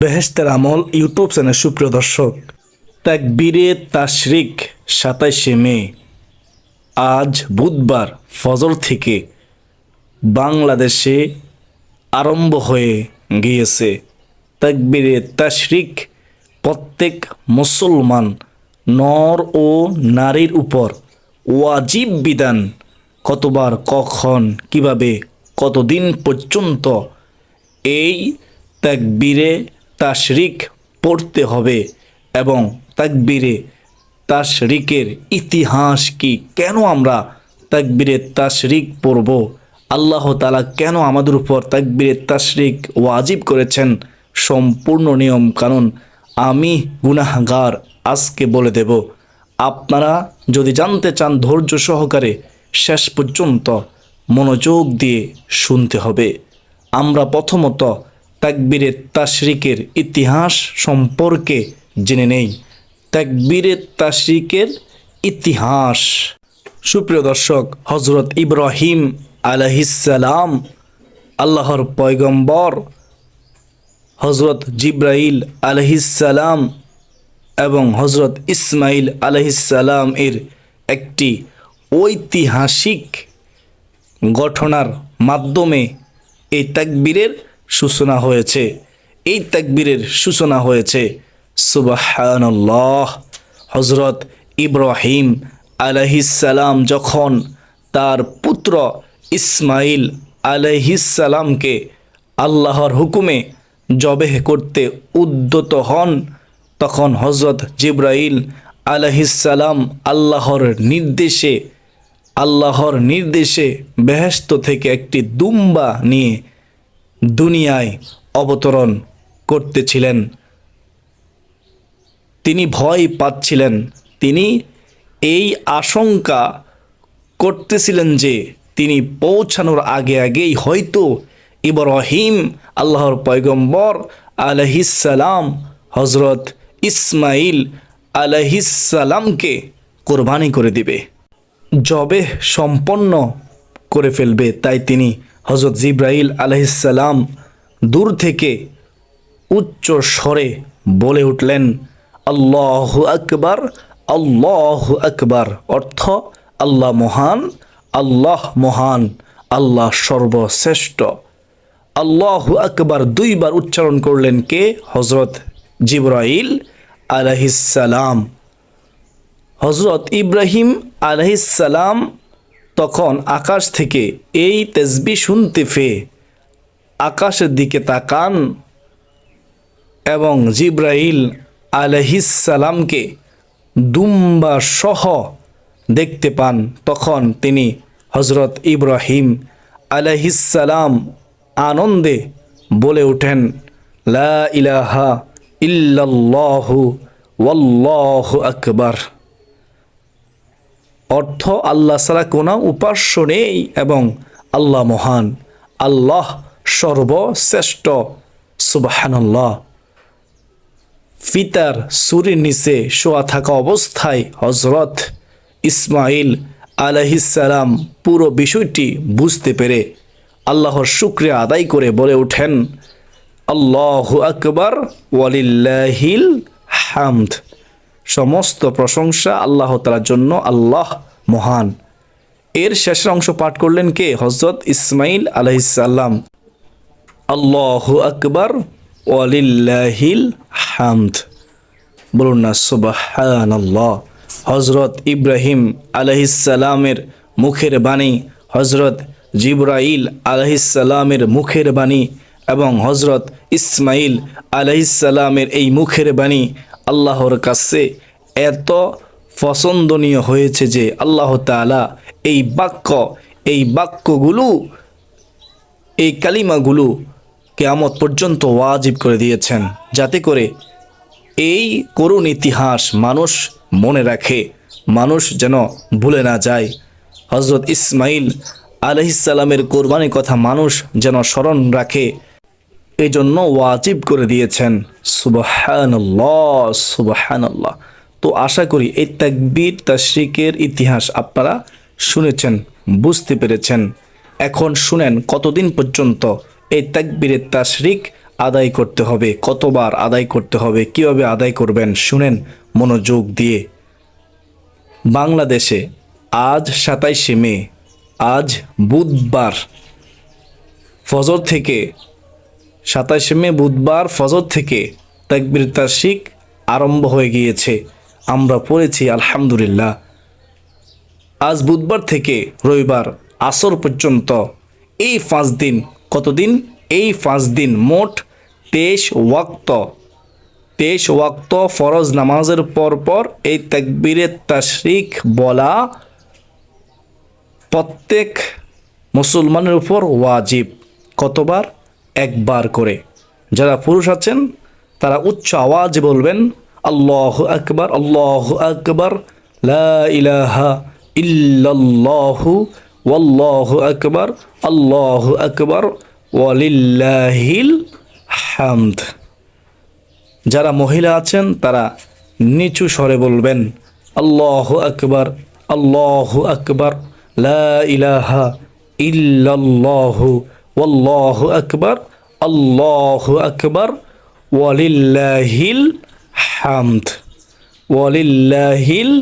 বেহেশতের আমল YouTube channel সুপ্রিয় দর্শক, তাকবীরে তাশরিক ২৭শে মে আজ বুধবার ফজর থেকে বাংলাদেশে আরম্ভ হয়ে গিয়েছে। তাকবীরে তাশরিক প্রত্যেক মুসলমান নর ও নারীর উপর ওয়াজিব বিধান। কতবার, কখন, কিভাবে, কতদিন পর্যন্ত এই তাকবীরে তাশরিক পড়তে হবে এবং তাকবীরে তাশরিকের ইতিহাস কি, কেন আমরা তাকবীরে তাশরিক পড়ব, আল্লাহ তাআলা কেন আমাদের উপর তাকবীরে তাশরিক ওয়াজিব করেছেন, সম্পূর্ণ নিয়ম কানুন আমি গুনাহগার আজকে বলে দেব। আপনারা যদি জানতে চান ধৈর্য সহকারে শেষ পর্যন্ত মনোযোগ দিয়ে শুনতে হবে। আমরা প্রথমত তাকবীরে তাশরিকের ইতিহাস সম্পর্কে জেনে নেই। তাকবীরে তাশরিকের ইতিহাস, সুপ্রিয় দর্শক, হযরত ইব্রাহিম আলাইহিস সালাম আল্লাহর পয়গম্বর, হযরত জিবরাইল আলাইহিস সালাম এবং হযরত ইসমাইল আলাইহিস সালাম এর একটি ঐতিহাসিক ঘটনার মাধ্যমে এই তাকবীরের সূচনা হয়েছে। এই তাকবীরের সূচনা হয়েছে সুবহানাল্লাহ। হযরত ইব্রাহিম আলাইহিস সালাম যখন তার পুত্র ইসমাইল আলাইহিস সালামকে আল্লাহর হুকুমে জবেহ করতে উদ্যত হন, তখন হযরত জিবরাইল আলাইহিস সালাম আল্লাহর নির্দেশে বেহেশত থেকে একটি দুম্বা নিয়ে দুনিয়ায় অবতরণ করতেছিলেন। তিনি ভয় পাচ্ছিলেন, তিনি এই আশঙ্কা করতেছিলেন যে তিনি পৌঁছানোর আগেই হয়তো ইব্রাহিম আল্লাহর পয়গম্বর আলাইহিস সালাম হযরত ইসমাইল আলাইহিস সালামকে কোরবানি করে দিবে, জবেহ সম্পন্ন করে ফেলবে। তাই তিনি হযরত জিবরাইল আলাইহিস সালাম দূর থেকে উচ্চ স্বরে বলে উঠলেন, আল্লাহু আকবার, আল্লাহু আকবার। অর্থ আল্লাহ মহান, আল্লাহ মহান, আল্লাহ সর্বশ্রেষ্ঠ। আল্লাহু আকবার দুইবার উচ্চারণ করলেন কে? হযরত জিবরাইল আলাইহিস সালাম। হযরত ইব্রাহিম আলাইহিস সালাম তখন আকাশ থেকে এই তাসবিহ শুনতে পেয়ে আকাশের দিকে তাকান এবং জিবরাইল আলাইহিস সালামকে দুম্বা সহ দেখতে পান। তখন তিনি হযরত ইব্রাহিম আলাইহিস সালাম আনন্দে বলে ওঠেন, লা ইলাহা ইল্লাল্লাহু ওয়াল্লাহু আকবার। অর্থ আল্লাহ ছাড়া কোনো উপাস্য নেই এবং আল্লাহ মহান, আল্লাহ সর্বশ্রেষ্ঠ। সুবহানাল্লাহ। ফিতার সুরির নিচে শোয়া থাকা অবস্থায় হযরত ইসমাইল আলাইহিস সালাম পুরো বিষয়টি বুঝতে পেরে আল্লাহর শুকরিয়া আদায় করে বলে ওঠেন, আল্লাহু আকবার ওয়ালিল্লাহিল হামদ। সমস্ত প্রশংসা আল্লাহ তাআলার জন্য, আল্লাহ মহান। এর শেষের অংশ পাঠ করলেন কে? হযরত ইসমাইল আলাইহিস সালাম। আল্লাহু আকবার ওয়ালিল্লাহিল হামদ। বলুন না সুবহানাল্লাহ। হযরত ইব্রাহিম আলাইহিস সালামের মুখের বাণী, হযরত জিবরাইল আলাইহিস সালামের মুখের বাণী এবং হযরত ইসমাইল আলাইহিস সালামের এই মুখের বাণী আল্লাহর কাছে এত পছন্দনীয় হয়েছে যে আল্লাহ তাআলা এই বাক্যগুলো, এই কালিমাগুলো কিয়ামত পর্যন্ত ওয়াজিব করে দিয়েছেন, যাতে করে এই করুণ ইতিহাস মানুষ মনে রাখে, মানুষ যেন ভুলে না যায়। হযরত ইসমাইল আলাইহিস সালামের কোরবানির কথা মানুষ যেন স্মরণ রাখে, এই জন্য ওয়াজিব করে দিয়েছেন। সুবহানাল্লাহ, সুবহানাল্লাহ। তো আশা করি এই তাকবীর তাশরিকের ইতিহাস আপনারা শুনেছেন, বুঝতে পেরেছেন। এখন শুনেন কতদিন পর্যন্ত এই তাকবীরে তাশরিক আদায় করতে হবে, কতবার আদায় করতে হবে, কিভাবে আদায় করবেন শুনেন মনোযোগ দিয়ে। বাংলাদেশে আজ 27শে মে, আজ বুধবার ফজর থেকে 27শে মে বুধবার ফজর থেকে তাকবীর তাশরিক আরম্ভ হয়ে গিয়েছে। আমরা পড়েছি আলহামদুলিল্লাহ। আজ বুধবার থেকে রবিবার আসর পর্যন্ত এই 5 দিন, কতদিন? এই 5 দিন মোট 23 ওয়াক্ত ফরজ নামাজের পর এই তাকবীরে তাশরিক বলা প্রত্যেক মুসলমানের উপর ওয়াজিব। কতবার? একবার করে। যারা পুরুষ আছেন তারা উচ্চ আওয়াজে বলবেন আল্লাহু আকবার, আল্লাহু আকবার, লা ইলাহা ইল্লাল্লাহু ওয়াল্লাহু আকবার, আল্লাহু আকবার, ওয়ালিল্লাহিল হামদ। যারা মহিলা আছেন তারা নিচু স্বরে বলবেন আল্লাহু আকবার, আল্লাহু আকবার, লা ইলাহা ইল্লাল্লাহু ওয়াল্লাহু আকবার, আল্লাহু আকবার, ওয়ালিল্লাহিল হামদ, ওয়ালিল্লাহিল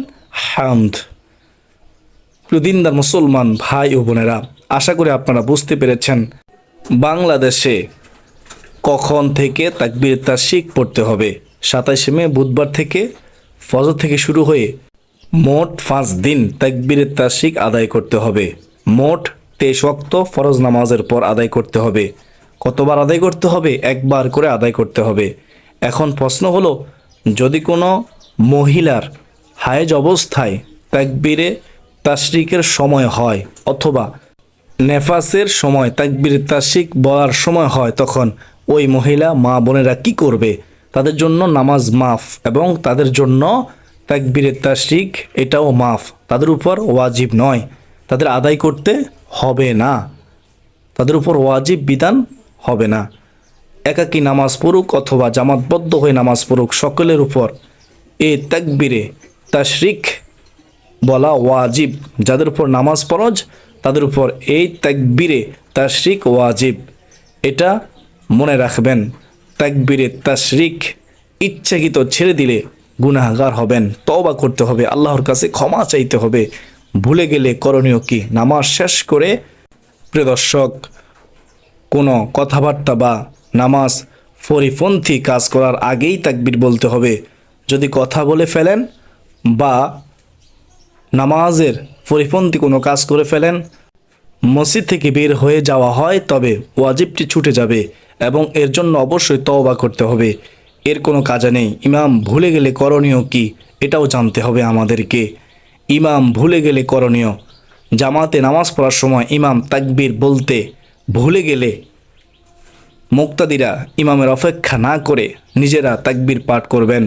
হামদ। দিনদার মুসলমান ভাই ও বোনেরা, আশা করি আপনারা বুঝতে পেরেছেন বাংলাদেশে কখন থেকে তাকবীর তাশরিক পড়তে হবে। 27শে মে বুধবার থেকে ফজর থেকে শুরু হয়ে মোট 5 দিন তাকবীর তাশরিক আদায় করতে হবে। মোট 23 ওয়াক্ত ফরজ নামাজের পর আদায় করতে হবে। কতবার আদায় করতে হবে? একবার করে আদায় করতে হবে। এখন প্রশ্ন হলো, যদি কোনো মহিলার হায়েজ অবস্থায় তাকবীরে তাশরিকের সময় হয় অথবা নেফাসের সময় তাকবীর তাশরিক বলার সময় হয়, তখন ওই মহিলা মা বোনেরা কি করবে? তাদের জন্য নামাজ মাফ এবং তাদের জন্য তাকবীরে তাশরিক এটাও মাফ। তাদের উপর ওয়াজিব নয়, তাদের আদায় করতে হবে না, তাদের উপর ওয়াজিব বিধান হবে না। একাকী নামাজ পড়ুক অথবা জামাতবদ্ধ হয়ে নামাজ পড়ুক, সকলের উপর এই তাকবীরে তাশরিক বলা ওয়াজিব। যাদের উপর নামাজ ফরজ তাদের উপর এই তাকবীরে তাশরিক ওয়াজিব। এটা মনে রাখবেন। তাকবীরে তাশরিক ইচ্ছাকৃত ছেড়ে দিলে গুনাহগার হবেন। তওবা করতে হবে, আল্লাহর কাছে ক্ষমা চাইতে হবে। ভুলে গেলে করণীয় কি? নামাজ শেষ করে প্রিয় দর্শক কোনো কথাবার্তা বা নামাজ পরিপন্থী কাজ করার আগেই তাকবীর বলতে হবে। যদি কথা বলে ফেলেন বা নামাজের পরিপন্থী কোনো কাজ করে ফেলেন, মসজিদ থেকে বের হয়ে যাওয়া হয়, তবে ওয়াজিবটি ছুটে যাবে এবং এর জন্য অবশ্যই তওবা করতে হবে। এর কোনো কাজে নেই। ইমাম ভুলে গেলে করণীয় কি এটাও জানতে হবে আমাদেরকে। ইমাম ভুলে গেলে করণীয়, জামাতে নামাজ পড়ার সময় ইমাম তাকবীর বলতে ভুলে গেলে মুক্তাদিরা ইমামের অপেক্ষা না করে নিজেরা তাকবীর পাঠ করবেন।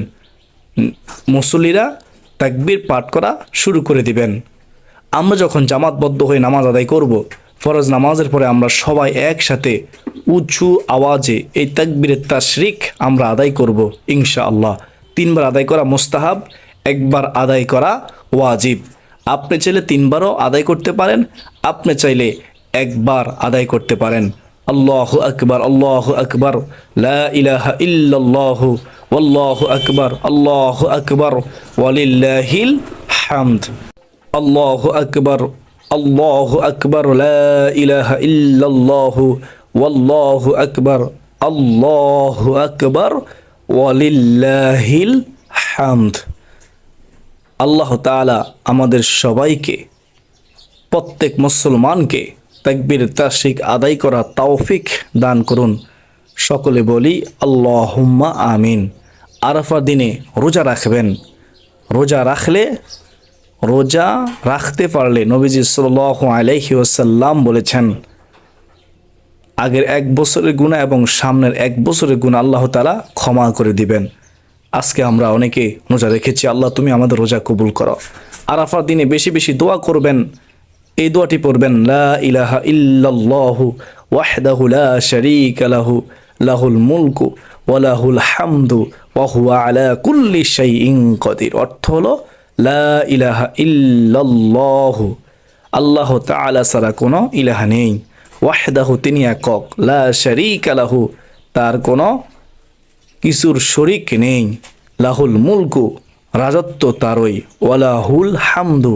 মুসল্লিরা তাকবীর পাঠ করা শুরু করে দিবেন। আমরা যখন জামাতবদ্ধ হয়ে নামাজ আদায় করব, ফরজ নামাজের পরে আমরা সবাই একসাথে উঁচু আওয়াজে এই তাকবীরের তাশরিক আমরা আদায় করব ইনশাআল্লাহ। 3 বার আদায় করা মুস্তাহাব, একবার আদায় করা ওয়াজিব। আপনি চাইলে 3 বারও আদায় করতে পারেন, আপনি চাইলে একবার আদায় করতে পারেন। আল্লাহু আকবার, আল্লাহু আকবার, লা ইলাহা ইল্লাল্লাহু ওয়াল্লাহু আকবার, আল্লাহু আকবার, ওয়ালিল্লাহিল হামদ। আল্লাহু আকবার, আল্লাহু আকবার, লা ইলাহা ইল্লাল্লাহু ওয়াল্লাহু আকবার, আল্লাহু আকবার, ওয়ালিল্লাহিল হামদ। আল্লাহ তাআলা আমাদের সবাইকে, প্রত্যেক মুসলমানকে তাকবীর তাশরিক আদায় করা তৌফিক দান করুন। সকলে বলি আল্লাহুম্মা আমিন। আরাফা দিনে রোজা রাখবেন। রোজা রাখতে পারলে নবীজি সাল্লাল্লাহু আলাইহি ওয়াসাল্লাম বলেছেন, আগের 1 বছরের গুনাহ এবং সামনের 1 বছরের গুনাহ আল্লাহ তাআলা ক্ষমা করে দিবেন। আজকে আমরা অনেকে রোজা রেখেছি, আল্লাহ তুমি আমাদের রোজা কবুল করো। আরাফার দিনে বেশি বেশি দোয়া করবেন। এই দোয়াটি পড়বেন, লা ইলাহা ইল্লাল্লাহু ওয়াহদাহু লা শারীকা লাহু লাহুল মুলকু ওয়া লাহুল হামদু ওয়া হুয়া আলা কুল্লি শাইইন কাদির। অর্থ হলো লা ইলাহা ইল্লাল্লাহু, আল্লাহ তাআলা ছাড়া কোনো ইলাহা নেই, ওয়াহদাহু তিনি একক, লা শারীকা লাহু তার কোনো কিছুর শরিক নেই। লাহুল মুলকু, রাজত্ব তারই, ওয়ালাহুল হামদু,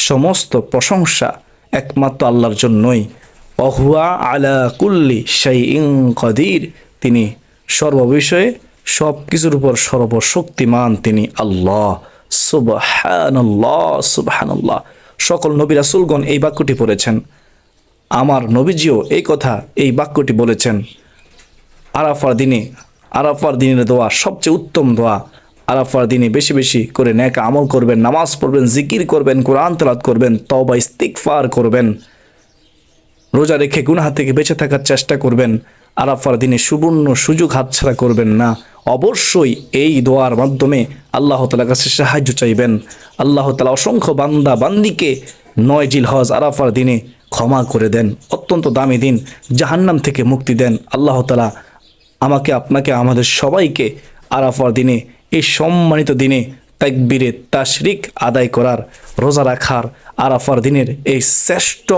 সমস্ত প্রশংসা একমাত্র আল্লাহর জন্যই। অহুয়া আলা কুল্লি শাইইন কাদির, তিনি সর্ববিষয়ে সব কিছুর উপর সর্বশক্তিমান, তিনি আল্লাহ। সুবহানাল্লাহ, সুবহানাল্লাহ। সকল নবী রাসূলগণ এই বাক্যটি পড়েছেন। আমার নবীজিও এই কথা, এই বাক্যটি বলেছেন। আরাফার দিনের দোয়া সবচেয়ে উত্তম দোয়া। আরাফার দিনে বেশি বেশি করে নেক আমল করবেন, নামাজ পড়বেন, জিকির করবেন, কোরআন তেলাওয়াত করবেন, তওবা ইস্তিগফার করবেন, রোজা রেখে গুনাহ থেকে বেঁচে থাকার চেষ্টা করবেন। আরাফার দিনে সুবর্ণ সুযোগ হাতছাড়া করবেন না। অবশ্যই এই দোয়ার মাধ্যমে আল্লাহ তাআলার কাছে সাহায্য চাইবেন। আল্লাহ তাআলা অসংখ্য বান্দা বান্দিকে 9 জিলহজ আরাফার দিনে ক্ষমা করে দেন। অত্যন্ত দামি দিন, জাহান্নাম থেকে মুক্তি দেন। আল্লাহ তাআলা আমাকে, আপনাকে, আমাদের সবাইকে আরাফার দিনে, এই সম্মানিত দিনে তাকবীরে তাশরিক আদায় করার, রোজা রাখার, আরাফার দিনের এই শ্রেষ্ঠ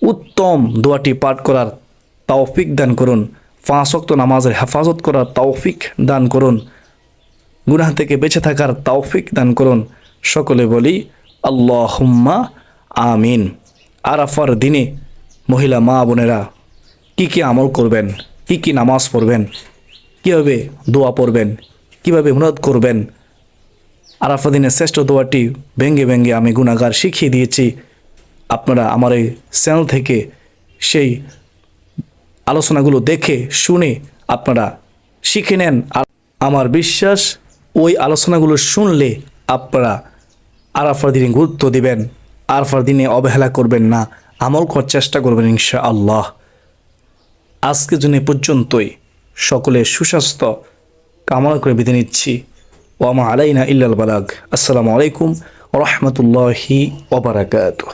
উত্তম দোয়াটি পাঠ করার তৌফিক দান করুন। 5 ওয়াক্ত নামাজের হেফাজত করার তৌফিক দান করুন। গুনাহ থেকে বেঁচে থাকার তৌফিক দান করুন। সকলে বলি আল্লাহুম্মা আমিন। আরাফার দিনে মহিলা মা বোনেরা কি কি আমল করবেন, কি কি নামাজ পড়বেন, কীভাবে দোয়া পড়বেন, কীভাবে মুনাজাত করবেন, আরাফার দিনের শ্রেষ্ঠ দোয়াটি ভেঙ্গে ভেঙ্গে আমি গুনাহগার শিখিয়ে দিয়েছি। আপনারা আমার এই চ্যানেল থেকে সেই আলোচনাগুলো দেখে শুনে আপনারা শিখে নেন। আর আমার বিশ্বাস, ওই আলোচনাগুলো শুনলে আপনারা আরাফার দিনে গুরুত্ব দিবেন, আরাফার দিনে অবহেলা করবেন না, আমল করার চেষ্টা করবেন ইনশাআল্লাহ। আজকের জন্য পর্যন্তই। সকলে সুস্বাস্থ্য কামনা করে বিদায় নিচ্ছি। ওয়া মা আলাইনা ইল্লাল বালাগ। আসসালামু আলাইকুম ওয়া রাহমাতুল্লাহি ওয়া বারাকাতুহু।